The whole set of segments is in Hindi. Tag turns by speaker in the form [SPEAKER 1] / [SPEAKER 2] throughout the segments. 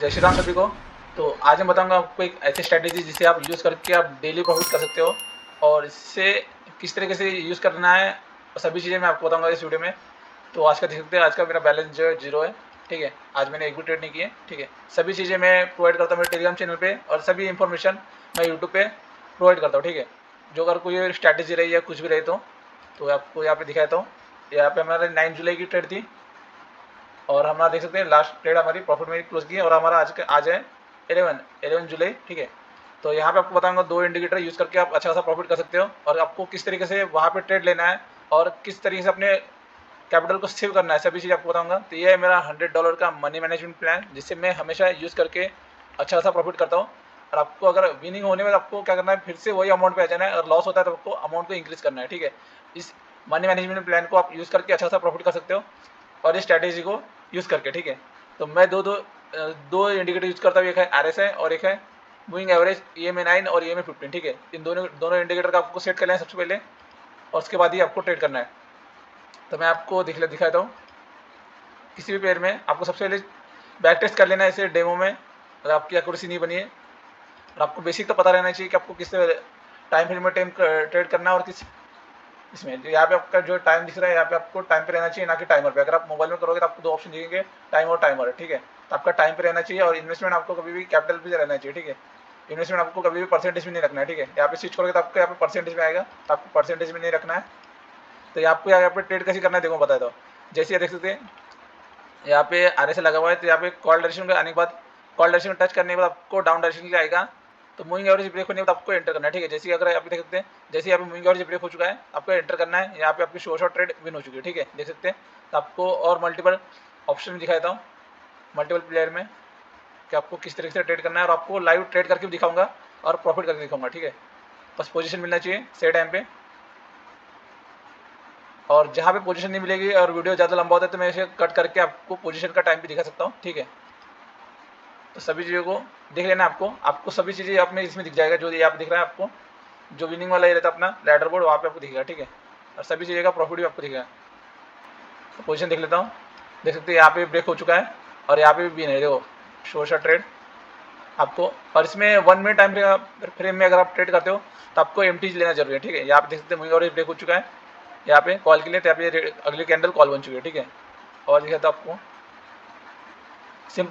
[SPEAKER 1] जय श्री राम सभी को। तो आज मैं बताऊंगा आपको एक ऐसी स्ट्रैटेजी जिसे आप यूज़ करके आप डेली प्रॉफिट कर सकते हो और इससे किस तरीके से यूज़ करना है और सभी चीज़ें मैं आपको बताऊंगा इस वीडियो में। तो आज का देख सकते हैं, आज का मेरा बैलेंस जो है 0 है। ठीक है, आज मैंने एक भी ट्रेड नहीं किए। ठीक है, सभी चीज़ें मैं प्रोवाइड करता हूँ मेरे टेलीग्राम चैनल पे और सभी इन्फॉर्मेशन मैं यूट्यूब पे प्रोवाइड करता हूँ। ठीक है, जो अगर कोई स्ट्रैटेजी रही या कुछ भी रही तो आपको यहाँ पे दिखाता हूँ। यहाँ पे हमारे 9 जुलाई की ट्रेड थी और हमारा देख सकते हैं लास्ट ट्रेड हमारी प्रॉफिट में क्लोज की है और हमारा आज है 11 जुलाई। ठीक है, तो यहाँ पे आपको बताऊंगा 2 इंडिकेटर यूज़ करके आप अच्छा खासा प्रॉफिट कर सकते हो और आपको किस तरीके से वहाँ पे ट्रेड लेना है और किस तरीके से अपने कैपिटल को सेव करना है, सभी चीज़ आपको बताऊंगा। तो ये है मेरा $100 का मनी मैनेजमेंट प्लान जिससे मैं हमेशा यूज़ करके अच्छा खासा प्रॉफिट करता हूँ। और आपको अगर विनिंग होने में आपको क्या करना है, फिर से वही अमाउंट पे आ जाना है और लॉस होता है तो आपको अमाउंट को इंक्रीज़ करना है। ठीक है, इस मनी मैनेजमेंट प्लान को आप यूज़ करके अच्छा खासा प्रॉफिट कर सकते हो और इस स्ट्रैटेजी को यूज़ करके। ठीक है, तो मैं दो इंडिकेटर यूज़ करता हूँ, एक है RSI और एक है मूविंग एवरेज EMA 9 और EMA 15। ठीक है, इन दोनों दोनों इंडिकेटर का आपको सेट कर लेना है सबसे पहले और उसके बाद ही आपको ट्रेड करना है। तो मैं आपको दिखाता हूँ। किसी भी पेयर में आपको सबसे पहले बैक टेस्ट कर लेना है ऐसे डेमो में, अगर आपकी एक्यूरेसी नहीं बनी है। और आपको बेसिक तो पता रहना चाहिए कि आपको किस टाइम फ्रेम में ट्रेड करना है और किस इसमें। जो यहाँ पे आपका जो टाइम दिख रहा है, यहाँ पे आपको टाइम पे रहना चाहिए ना कि टाइमर पे। अगर आप मोबाइल में करोगे तो आपको 2 ऑप्शन दिखेंगे, टाइम और टाइमर। ठीक है, तो आपका टाइम पे रहना चाहिए और इन्वेस्टमेंट आपको कभी भी कैपिटल पे रहना चाहिए। ठीक है, इन्वेस्टमेंट आपको कभी भी परसेंटेज में नहीं रखना है। ठीक है, यहाँ पे स्विच करोगे तो आपको यहाँ पे परसेंटेज में आएगा, तो आपको परसेंटेज में नहीं रखना है। तो आपको यहाँ पे ट्रेड कैसे करना है देखो बताया। तो जैसे ये देख सकते हैं यहाँ पे RSI लगा हुआ है, तो यहाँ पे कॉल डायरेक्शन के आने के बाद कॉल डायरेक्शन टच करने के बाद आपको डाउन डायरेक्शन के लिए आएगा। तो मूविंग एवरेज ब्रेक होने के बाद आपको एंटर करना है। ठीक है, जैसे अगर आप देख सकते हैं, जैसे यहाँ पे मूविंग एवरेज ब्रेक हो चुका है, आपको एंटर करना है। यहाँ पे आपकी शॉर्ट ट्रेड विन हो चुकी है। ठीक है, देख सकते हैं। तो आपको और मल्टीपल ऑप्शन दिखा देता हूँ मल्टीपल प्लेयर में कि आपको किस तरीके से ट्रेड करना है और आपको लाइव ट्रेड करके भी दिखाऊंगा और प्रॉफिट करके दिखाऊंगा। ठीक है, बस पोजीशन मिलना चाहिए सही टाइम पे। और जहाँ पे पोजीशन नहीं मिलेगी और वीडियो ज़्यादा लंबा होता है तो मैं इसे कट करके आपको पोजीशन का टाइम भी दिखा सकता हूँ। ठीक है, तो सभी चीज़ों को देख लेना। आपको सभी चीज़ें अपने इसमें दिख जाएगा। जो ये आप दिख रहा है आपको, जो विनिंग वाला ये रहता है अपना लैडर बोर्ड, वहाँ पे आपको दिखेगा। ठीक है, और सभी चीज़ें का प्रॉफिट भी आपको दिखेगा। तो पोजीशन देख लेता हूँ, देख सकते हैं यहाँ पे ब्रेक हो चुका है और यहाँ पे भी विन है। देखो शॉर्ट ट्रेड आपको, और इसमें 1 मिनट टाइम फ्रेम में अगर आप ट्रेड करते हो तो आपको MT लेना जरूरी है। ठीक है, यहाँ पे देख सकते हैं और ब्रेक हो चुका है यहाँ पे कॉल के लिए, तो यहाँ पे अगली कैंडल कॉल बन चुकी है। ठीक है, और दिखाता हूँ आपको,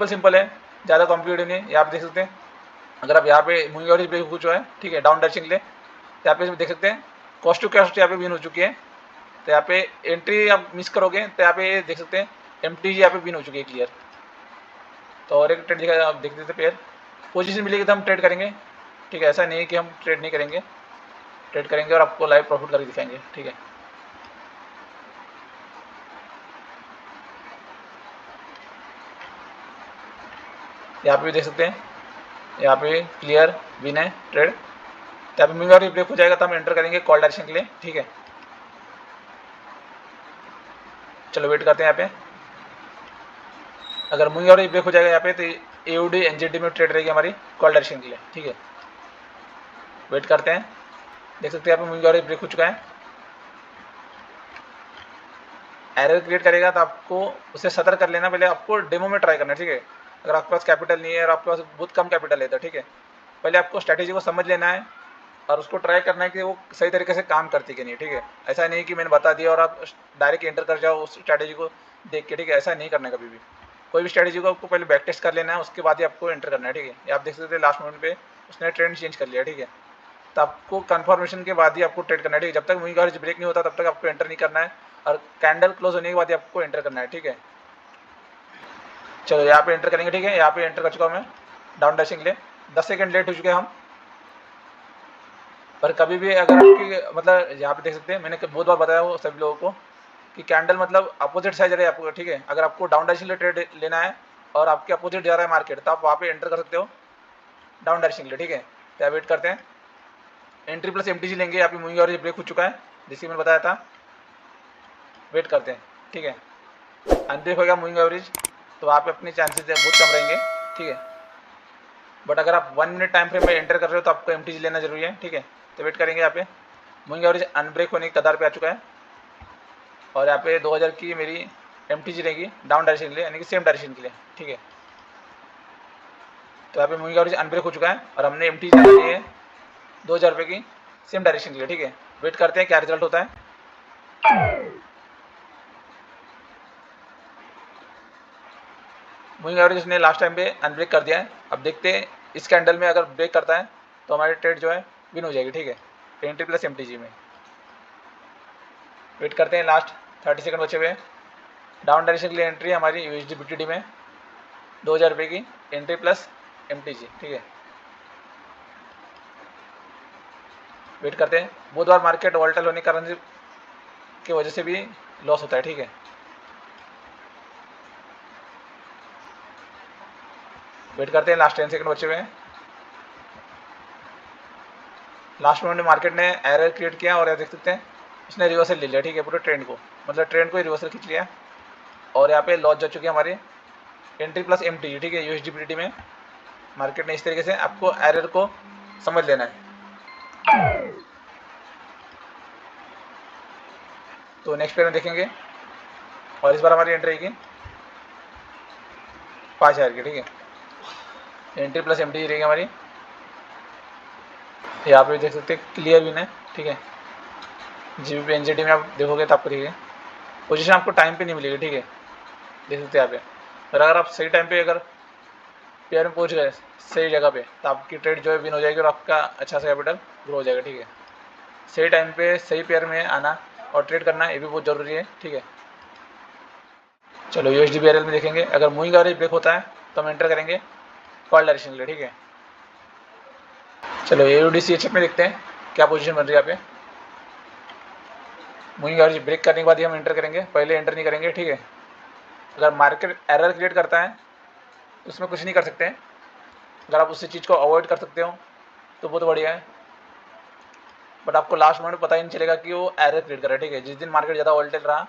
[SPEAKER 1] सिंपल है, ज़्यादा कॉम्प्लिकेटेड नहीं है। यहाँ पे देख सकते हैं अगर आप यहाँ पे मूविंग एवरेज ब्रेक हो चुका है, ठीक है, डाउन डायरेक्शन के लिए, तो यहाँ पे देख सकते हैं कॉस्ट टू कॉस्ट यहाँ पे विन हो चुकी है। तो यहाँ पे एंट्री आप मिस करोगे तो यहाँ पे देख सकते हैं MT यहाँ पे विन हो चुकी है क्लियर। तो और एक ट्रेड दिखा, आप देख सकते पेयर पोजीशन मिलेगी तो हम ट्रेड करेंगे। ठीक है, ऐसा नहीं है कि हम ट्रेड नहीं करेंगे, ट्रेड करेंगे और आपको लाइव प्रॉफिट करके दिखाएंगे। ठीक है, यहाँ पे भी देख सकते हैं, यहाँ पे क्लियर विन है ट्रेड। तो यहाँ पे मूविंग एवरेज ब्रेक हो जाएगा तो हम एंटर करेंगे कॉल डायरेक्शन के लिए। ठीक है, चलो वेट करते हैं। यहाँ पे अगर मूविंग एवरेज ब्रेक हो जाएगा यहाँ पे तो AUD NZD में ट्रेड रहेगी हमारी कॉल डायरेक्शन के लिए। ठीक है, वेट करते हैं। देख सकते हैं यहाँ पे मूविंग एवरेज ब्रेक हो चुका है, एरर क्रिएट करेगा तो आपको उसे सतर्क कर लेना। पहले आपको डेमो में ट्राई करना है। ठीक है, अगर आपके पास कैपिटल नहीं है और आपके पास बहुत कम कैपिटल है तो ठीक है, पहले आपको स्ट्रैटेजी को समझ लेना है और उसको ट्राई करना है कि वो सही तरीके से काम करती कि नहीं। ठीक है, ऐसा नहीं कि मैंने बता दिया और आप डायरेक्ट एंटर कर जाओ उस स्ट्रैटेजी को देख के। ठीक है, ऐसा नहीं करना कभी भी। कोई भी स्ट्रैटेजी को आपको पहले बैक टेस्ट कर लेना है, उसके बाद ही आपको एंटर करना है। ठीक है, ये आप देख सकते हैं लास्ट मोमेंट पे उसने ट्रेंड चेंज कर लिया। ठीक है, तो आपको कंफर्मेशन के बाद ही आपको ट्रेड करना है। ठीक है, जब तक मूविंग एवरेज ब्रेक नहीं होता तब तक आपको एंटर नहीं करना है और कैंडल क्लोज होने के बाद ही आपको एंटर करना है। ठीक है, चलो यहाँ पे एंटर करेंगे। ठीक है, यहाँ पे एंटर कर चुका हूँ मैं डाउन डैशिंग के लिए। 10 सेकंड लेट हो चुके हैं हम, पर कभी भी अगर आपकी मतलब यहाँ पे देख सकते हैं, मैंने बहुत बार बताया वो सभी लोगों को कि कैंडल मतलब अपोजिट साइड रहे आपको। ठीक है, अगर आपको डाउन डैशिंग के लिए ट्रेड लेना है और आपके अपोजिट जा रहा है मार्केट तो आप वहाँ पे एंटर कर सकते हो डाउन डैशिंग के लिए। ठीक है, तो वेट करते हैं। एंट्री प्लस MTG लेंगे। यहाँ पे मूविंग एवरेज ब्रेक हो चुका है जैसे मैंने बताया था, वेट करते हैं। ठीक है, अनब्रेक हो गया मूविंग एवरेज तो वहाँ पे अपने चांसेस बहुत कम रहेंगे। ठीक है, बट अगर आप 1 मिनट टाइम फ्रेम में एंटर कर रहे हो तो आपको MTG लेना जरूरी है। ठीक है, तो वेट करेंगे। यहाँ पे मूविंग एवरेज अनब्रेक होने की कतार पे आ चुका है और यहाँ पे 2000 की मेरी MTG रहेगी डाउन डायरेक्शन के लिए, यानी कि सेम डायरेक्शन के लिए। ठीक है, तो यहाँ पे मूविंग एवरेज अनब्रेक हो चुका है और हमने एम टी चला ली है 2000 रुपये की सेम डायरेक्शन के लिए। ठीक है, वेट करते हैं क्या रिजल्ट होता है। मूविंग एवरेज ने लास्ट टाइम पे अनब्रेक कर दिया है। अब देखते हैं इस कैंडल में अगर ब्रेक करता है तो हमारी ट्रेड जो है विन हो जाएगी। ठीक है, एंट्री प्लस एमटीजी में वेट करते हैं, लास्ट 30 सेकंड बचे हुए हैं। डाउन डायरेक्शन के लिए एंट्री हमारी यूएसडी बीटीडी में 2000 रुपये की एंट्री प्लस एमटीजी। ठीक है, वेट करते हैं। बहुत बार मार्केट वोलेटाइल होने के कारण की वजह से भी लॉस होता है। ठीक है, वेट करते हैं, लास्ट 10 सेकंड बचे हुए हैं। लास्ट मोमेंट में मार्केट ने एरर क्रिएट किया और देख सकते हैं इसने रिवर्सल ले लिया। ठीक है, पूरे ट्रेंड को, मतलब ट्रेंड को ही रिवर्सल खींच लिया और यहाँ पे लॉस जा चुकी है हमारी एंट्री प्लस एमटी। ठीक है, यूएसडीपीटी में मार्केट ने इस तरीके से आपको एरर को समझ लेना है। तो नेक्स्ट पेयर में देखेंगे और इस बार हमारी एंट्री आएगी 5000 की। ठीक है, एंट्री प्लस एमटी रहेगी हमारी। यहाँ पे देख सकते हैं क्लियर विन है। ठीक है, जीबीपी एनजीटी में आप देखोगे तो आपको देखिए पोजीशन आपको टाइम पे नहीं मिलेगी। ठीक है, देख सकते हैं यहाँ पे। और अगर आप सही टाइम पे अगर पेयर में पहुंच गए सही जगह पे तो आपकी ट्रेड जो है विन हो जाएगी और आपका अच्छा सा कैपिटल ग्रो हो जाएगा। ठीक है, सही टाइम पे सही पेयर में आना और ट्रेड करना ये भी बहुत ज़रूरी है। ठीक है, चलो यूएसडी बीआरएल में देखेंगे। अगर मूविंग एवरेज ब्रेक होता है तो हम एंटर करेंगे कॉल डायरेक्शन के लिए। ठीक है, चलो एयूडीसीएचएफ में देखते हैं क्या पोजीशन बन रही है यहाँ पे। मूविंग एवरेज ब्रेक करने के बाद ही हम एंटर करेंगे, पहले एंटर नहीं करेंगे। ठीक है, अगर मार्केट एरर क्रिएट करता है तो उसमें कुछ नहीं कर सकते हैं। अगर आप उसी चीज़ को अवॉइड कर सकते हो तो बहुत बढ़िया है, बट आपको लास्ट मोमेंट में पता ही नहीं चलेगा कि वो एरर क्रिएट कर रहा है। ठीक है, जिस दिन मार्केट ज़्यादा वोलेटाइल रहा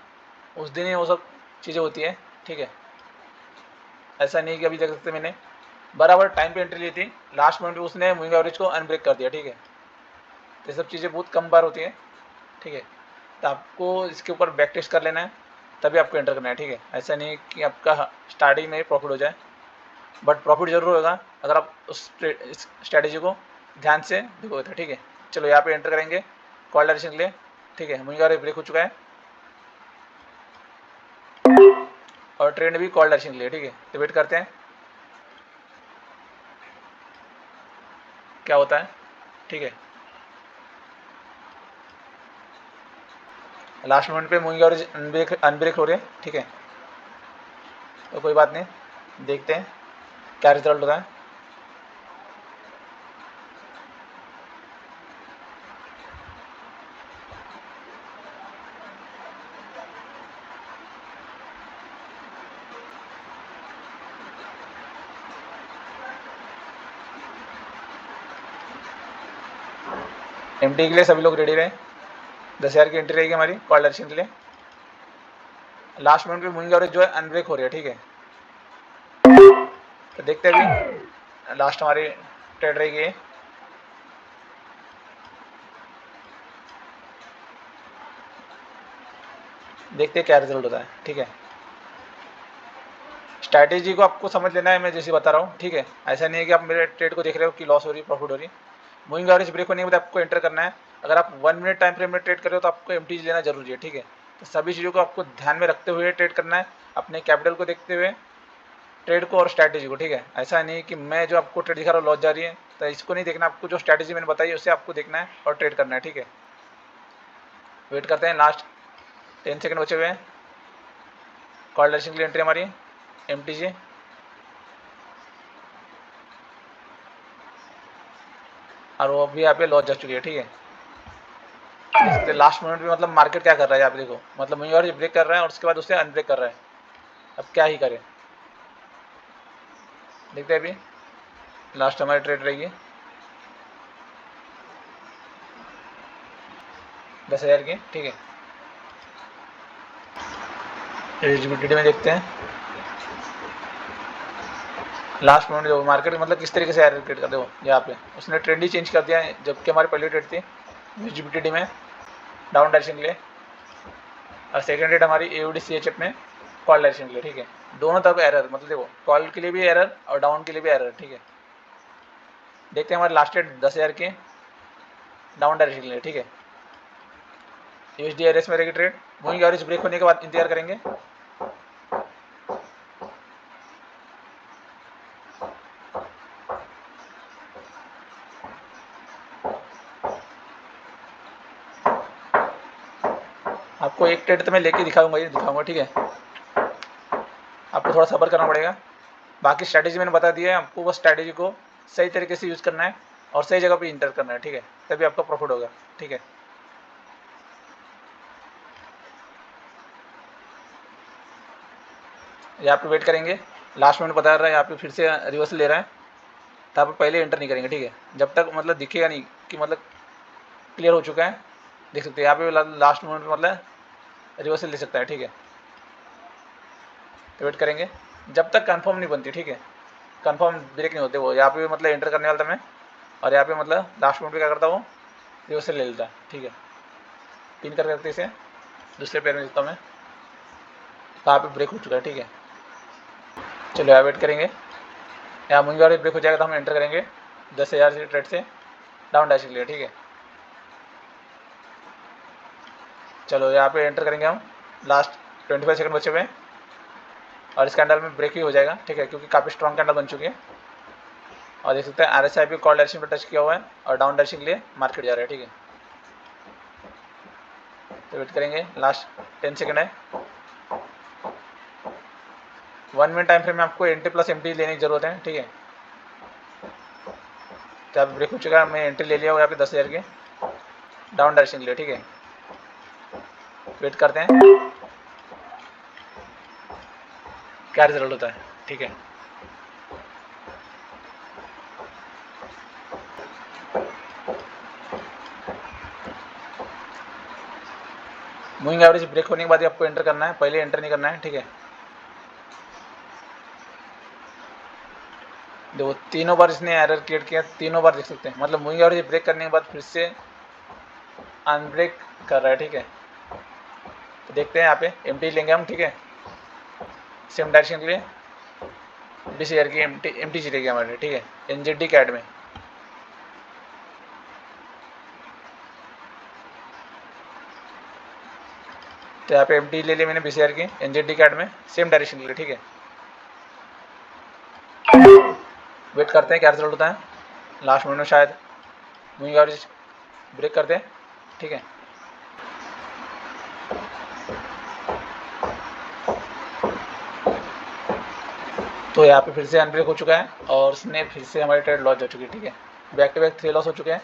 [SPEAKER 1] उस दिन ही वो सब चीज़ें होती है। ठीक है, ऐसा नहीं कि अभी देख सकते मैंने बराबर टाइम पे एंट्री ली थी, लास्ट मोमेंट में उसने मूविंग एवरेज को अनब्रेक कर दिया। ठीक है, तो ये सब चीज़ें बहुत कम बार होती है। ठीक है, तो आपको इसके ऊपर बैक टेस्ट कर लेना है तभी आपको एंटर करना है। ठीक है, ऐसा नहीं कि आपका स्टार्टिंग में प्रॉफिट हो जाए, बट प्रॉफिट जरूर होगा अगर आप उस स्ट्रैटेजी को ध्यान से देखोगे तो। ठीक है, चलो यहाँ पे एंटर करेंगे कॉल डायरेक्शन के लिए। ठीक है, मूविंग एवरेज ब्रेक हो चुका है और ट्रेंड भी कॉल डायरेक्शन के लिए। ठीक है, तो वेट करते हैं क्या होता है। ठीक है, लास्ट मोमेंट पे मूविंग एवरेज अनब्रेक हो रहे हैं। ठीक है, तो कोई बात नहीं, देखते हैं क्या रिजल्ट होता है। एमटी के लिए सभी लोग रेडी रहे। 10,000 की एंट्री रहेगी हमारी कॉल डायरेक्शन के लिए। लास्ट मोमेंट पे मूविंग एवरेज जो है अनब्रेक हो रही है। ठीक है, तो देखते हैं अभी लास्ट हमारी ट्रेड रहेगी। देखते हैं क्या रिजल्ट होता है। ठीक है, स्ट्रैटेजी को आपको समझ लेना है, मैं जैसे बता रहा हूँ। ठीक है, ऐसा नहीं है कि आप मेरे ट्रेड को देख रहे हो कि लॉस हो रही प्रॉफिट हो रही। मूविंग एवरेज ब्रेक होने के बाद आपको एंटर करना है। अगर आप 1 मिनट टाइम फ्रेम में ट्रेड कर रहे हो तो आपको एमटीजी लेना जरूरी है। ठीक है, तो सभी चीज़ों को आपको ध्यान में रखते हुए ट्रेड करना है, अपने कैपिटल को देखते हुए ट्रेड को और स्ट्रैटेजी को। ठीक है, ऐसा नहीं कि मैं जो आपको ट्रेड दिखा रहा हूँ लॉस जा रही है तो इसको नहीं देखना, आपको जो स्ट्रैटेजी मैंने बताई उससे आपको देखना है और ट्रेड करना है। ठीक है, वेट करते हैं, लास्ट 10 सेकंड बचे हुए हैं। कॉल डायरेक्शन के लिए एंट्री हमारी एमटीजी और वो भी यहाँ पे लॉस जा चुकी है। ठीक है, देखते लास्ट मिनट में मतलब मार्केट क्या कर रहा है आप देखो, मतलब मूविंग एवरेज ब्रेक कर रहा है और उसके बाद उसे अनब्रेक कर रहा है। अब क्या ही करे, देखते हैं अभी लास्ट हमारी ट्रेड रहेगी 10,000 की। ठीक है, एलिजिबिलिटी में देखते हैं लास्ट मोमेंट जो मार्केट मतलब किस तरीके से एरर क्रिएट कर दो। यहाँ पे उसने ट्रेंड ही चेंज कर दिया है, जबकि हमारी पहली ट्रेड थी एलिजिबिलिटी में डाउन डायरेक्शन के लिए और सेकंड ट्रेड हमारी एयूडीसीएचएफ में कॉल डायरेक्शन के लिए। ठीक है, दोनों तरफ एरर, मतलब देखो कॉल के लिए भी एरर और डाउन के लिए भी एरर। ठीक है, देखते हैं हमारे लास्ट ट्रेड 10,000 के डाउन डायरेक्शन के लिए, ठीक है। यूएसडी एरएस में रहेगी ट्रेड, मूविंग एवरेज ब्रेक होने के बाद इंतजार करेंगे। आपको एक ट्रेड तो मैं लेके दिखाऊंगा, ठीक है। आपको थोड़ा सब्र करना पड़ेगा। बाकी स्ट्रैटेजी मैंने बता दिया है, आपको बस स्ट्रैटेजी को सही तरीके से यूज़ करना है और सही जगह पे इंटर करना है, ठीक है, तभी आपका प्रॉफिट होगा, ठीक है। यहाँ पे वेट करेंगे, लास्ट मिनट बता रहा है, यहाँ पे फिर से रिवर्सल ले रहा है, तो आप पहले एंटर नहीं करेंगे, ठीक है, जब तक मतलब दिखेगा नहीं कि मतलब क्लियर हो चुका है। देख सकते हैं यहाँ पे लास्ट मोमेंट में मतलब रिवर्सल ले सकता है, ठीक है। तो वेट करेंगे जब तक कंफर्म नहीं बनती, ठीक है, कंफर्म ब्रेक नहीं होते वो। यहाँ पे मतलब एंटर करने वाला था मैं, और यहाँ पे मतलब लास्ट मोमेंट पे क्या करता हूँ, रिवर्सल ले लेता है, ठीक है। पिन कर करते इसे दूसरे पैर में देता हूँ मैं, यहाँ पे ब्रेक हो चुका है, ठीक है। चलो यहाँ वेट करेंगे, यहाँ मूविंग एवरेज ब्रेक हो जाएगा तो हम एंटर करेंगे 10,000 से ट्रेड से डाउन डैश के लिए, ठीक है। चलो यहाँ पे एंटर करेंगे हम, लास्ट 25 सेकंड बचे हुए हैं, और इस कैंडल में ब्रेक भी हो जाएगा, ठीक है, क्योंकि काफ़ी स्ट्रॉन्ग कैंडल बन चुकी है। और देख सकते हैं RSI भी कॉल डायरेक्शन पर टच किया हुआ है और डाउन डायरेक्शन के लिए मार्केट जा रहा है, ठीक है। तो वेट करेंगे, लास्ट 10 सेकंड है। 1 मिनट टाइम फ्रेम में आपको एंट्री प्लस एमटी लेने की जरूरत है, ठीक है। तो यहाँ पे ब्रेक हो चुका है, मैं एंट्री ले लिया हुआ यहाँ पे 10,000 के डाउन डायरेक्शन के लिए, ठीक है। वेट करते हैं क्या रिजल्ट होता है, ठीक है। मूविंग एवरेज ब्रेक होने के बाद ही आपको एंटर करना है, पहले एंटर नहीं करना है, ठीक है। देखो तीनों बार इसने एरर क्रिएट किया, तीनों बार देख सकते हैं, मतलब मूविंग एवरेज ब्रेक करने के बाद फिर से अनब्रेक कर रहा है, ठीक है। तो देखते हैं यहाँ पे एमटी लेंगे हम, ठीक है, सेम डायरेक्शन के लिए 20,000 की एमटी जीतेगी हमारे, ठीक है, एनजेडी कैड में। तो यहाँ पे एमटी ले ली मैंने 20,000 की एनजेडी कैड में सेम डायरेक्शन के लिए, ठीक है। वेट करते हैं क्या रिजल्ट होता है, लास्ट मिनट में शायद मूविंग एवरेज ब्रेक करते हैं, ठीक है। तो यहाँ पे फिर से अनब्रेक हो चुका है और उसने फिर से हमारी ट्रेड लॉस हो चुकी है, ठीक है। बैक टू बैक 3 लॉस हो चुके हैं।